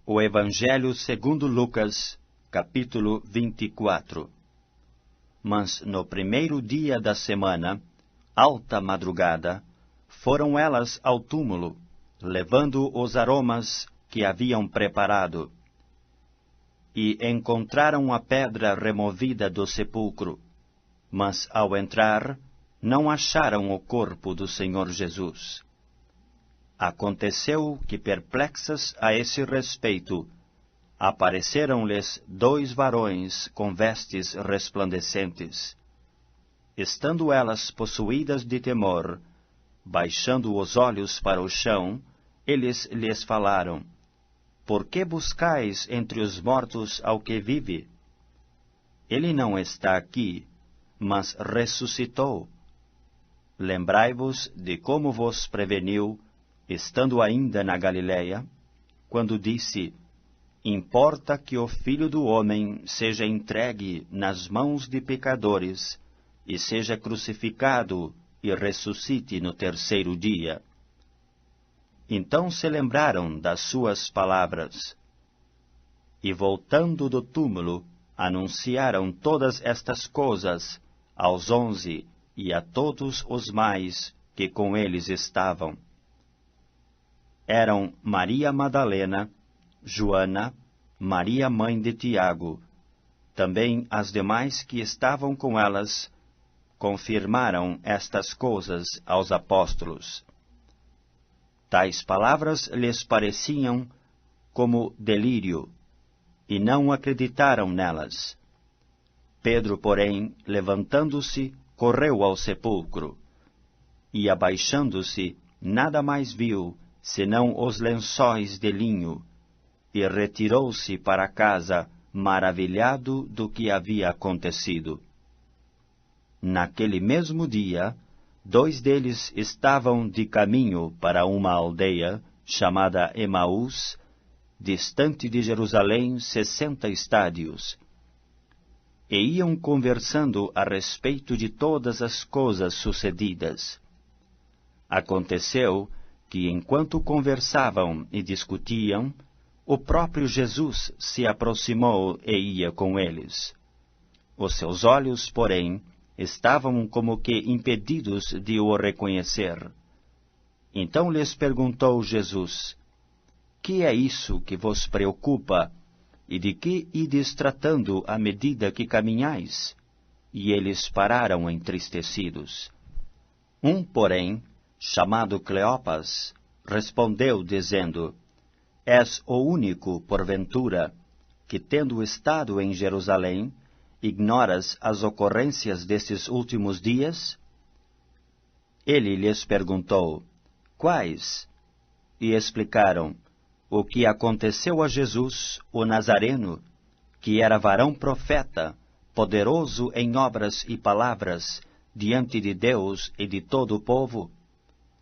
O Evangelho segundo Lucas, capítulo 24. Mas no primeiro dia da semana, alta madrugada, foram elas ao túmulo, levando os aromas que haviam preparado. E encontraram a pedra removida do sepulcro, mas ao entrar, não acharam o corpo do Senhor Jesus. Aconteceu que, perplexas a esse respeito, apareceram-lhes 2 varões com vestes resplandecentes. Estando elas possuídas de temor, baixando os olhos para o chão, eles lhes falaram: Por que buscais entre os mortos ao que vive? Ele não está aqui, mas ressuscitou. Lembrai-vos de como vos preveniu, estando ainda na Galileia, quando disse: Importa que o Filho do Homem seja entregue nas mãos de pecadores, e seja crucificado e ressuscite no terceiro dia. Então se lembraram das suas palavras. E voltando do túmulo, anunciaram todas estas coisas aos 11 e a todos os mais que com eles estavam. Eram Maria Madalena, Joana, Maria mãe de Tiago. Também as demais que estavam com elas confirmaram estas coisas aos apóstolos. Tais palavras lhes pareciam como delírio, e não acreditaram nelas. Pedro, porém, levantando-se, correu ao sepulcro, e abaixando-se, nada mais viu, senão os lençóis de linho, e retirou-se para casa, maravilhado do que havia acontecido. Naquele mesmo dia, 2 deles estavam de caminho para uma aldeia, chamada Emaús, distante de Jerusalém 60 estádios, e iam conversando a respeito de todas as coisas sucedidas. Aconteceu que, enquanto conversavam e discutiam, o próprio Jesus se aproximou e ia com eles. Os seus olhos, porém, estavam como que impedidos de o reconhecer. Então lhes perguntou Jesus: Que é isso que vos preocupa, e de que ides tratando à medida que caminhais? E eles pararam entristecidos. Um, porém, chamado Cleopas, respondeu, dizendo: És o único, porventura, que, tendo estado em Jerusalém, ignoras as ocorrências destes últimos dias? Ele lhes perguntou: Quais? E explicaram: O que aconteceu a Jesus, o Nazareno, que era varão profeta, poderoso em obras e palavras, diante de Deus e de todo o povo,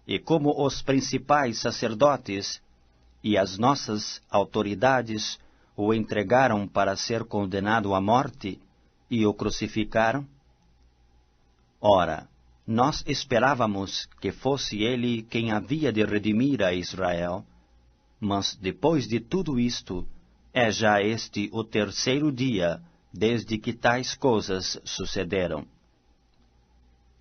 e como os principais sacerdotes e as nossas autoridades o entregaram para ser condenado à morte e o crucificaram? Ora, nós esperávamos que fosse ele quem havia de redimir a Israel, mas depois de tudo isto, é já este o terceiro dia desde que tais coisas sucederam.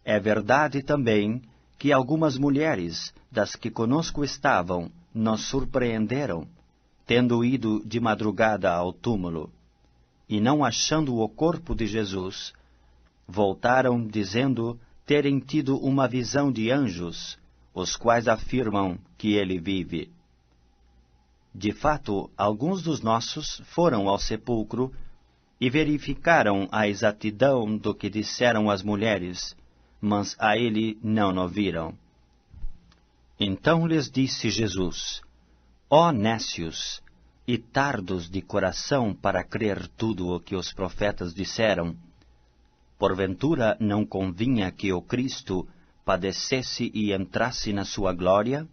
É verdade também que algumas mulheres das que conosco estavam nos surpreenderam, tendo ido de madrugada ao túmulo, e não achando o corpo de Jesus, voltaram dizendo terem tido uma visão de anjos, os quais afirmam que ele vive. De fato, alguns dos nossos foram ao sepulcro e verificaram a exatidão do que disseram as mulheres, mas a ele não o viram. Então lhes disse Jesus: Ó nécios, e tardos de coração para crer tudo o que os profetas disseram, porventura não convinha que o Cristo padecesse e entrasse na sua glória?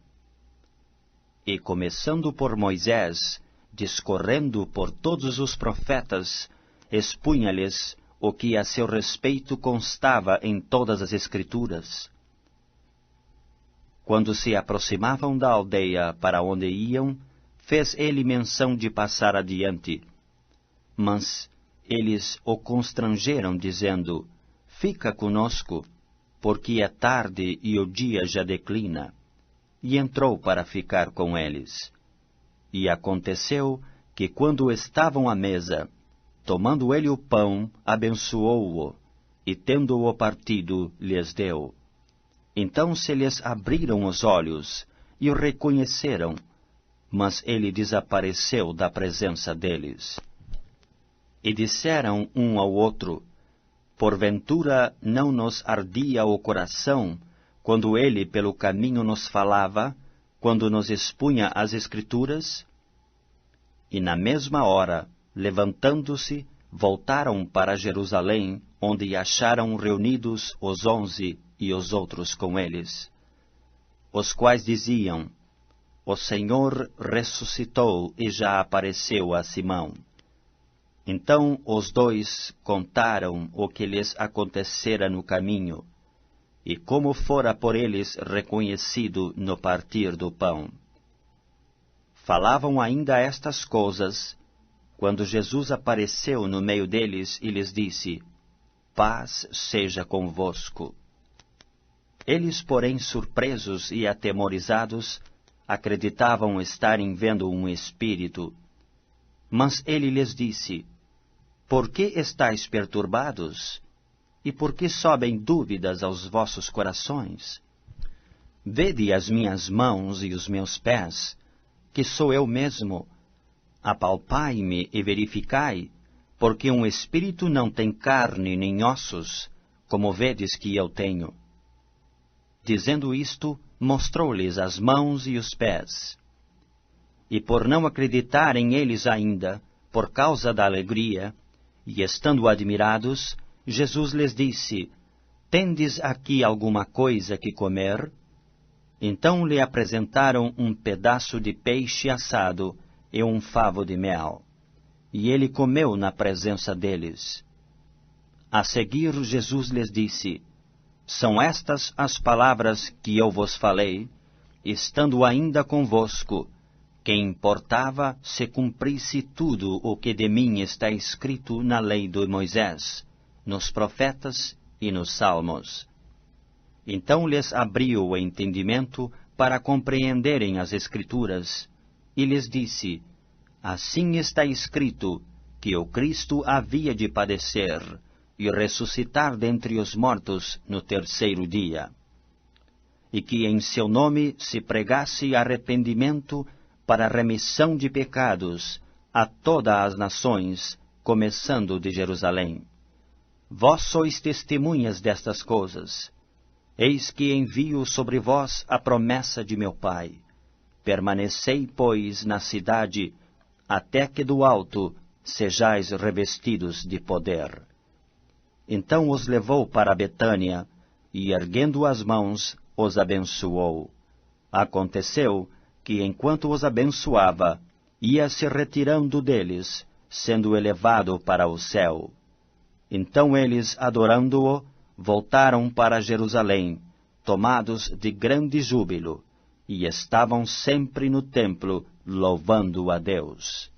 E começando por Moisés, discorrendo por todos os profetas, expunha-lhes o que a seu respeito constava em todas as Escrituras. Quando se aproximavam da aldeia para onde iam, fez ele menção de passar adiante. Mas eles o constrangeram, dizendo: Fica conosco, porque é tarde e o dia já declina. E entrou para ficar com eles. E aconteceu que, quando estavam à mesa, tomando ele o pão, abençoou-o, e tendo-o partido, lhes deu. Então se lhes abriram os olhos, e o reconheceram, mas ele desapareceu da presença deles. E disseram um ao outro: Porventura não nos ardia o coração, quando ele pelo caminho nos falava, quando nos expunha as Escrituras? E na mesma hora, levantando-se, voltaram para Jerusalém, onde acharam reunidos os 11 e os outros com eles, os quais diziam: O Senhor ressuscitou e já apareceu a Simão. Então os dois contaram o que lhes acontecera no caminho, e como fora por eles reconhecido no partir do pão. Falavam ainda estas coisas, quando Jesus apareceu no meio deles e lhes disse: Paz seja convosco. Eles, porém, surpresos e atemorizados, acreditavam estarem vendo um espírito. Mas ele lhes disse: Por que estáis perturbados? E por que sobem dúvidas aos vossos corações? Vede as minhas mãos e os meus pés, que sou eu mesmo. Apalpai-me e verificai, porque um espírito não tem carne nem ossos, como vedes que eu tenho. Dizendo isto, mostrou-lhes as mãos e os pés. E por não acreditarem eles ainda, por causa da alegria, e estando admirados, Jesus lhes disse: Tendes aqui alguma coisa que comer? Então lhe apresentaram um pedaço de peixe assado e um favo de mel. E ele comeu na presença deles. A seguir, Jesus lhes disse: São estas as palavras que eu vos falei, estando ainda convosco, que importava se cumprisse tudo o que de mim está escrito na lei de Moisés, nos profetas e nos salmos. Então lhes abriu o entendimento para compreenderem as Escrituras, e lhes disse: Assim está escrito, que o Cristo havia de padecer e ressuscitar dentre os mortos no terceiro dia, e que em seu nome se pregasse arrependimento para a remissão de pecados a todas as nações, começando de Jerusalém. Vós sois testemunhas destas coisas. Eis que envio sobre vós a promessa de meu Pai. Permanecei, pois, na cidade, até que do alto sejais revestidos de poder. Então os levou para Betânia, e erguendo as mãos, os abençoou. Aconteceu que, enquanto os abençoava, ia se retirando deles, sendo elevado para o céu. Então eles, adorando-o, voltaram para Jerusalém, tomados de grande júbilo, e estavam sempre no templo, louvando a Deus.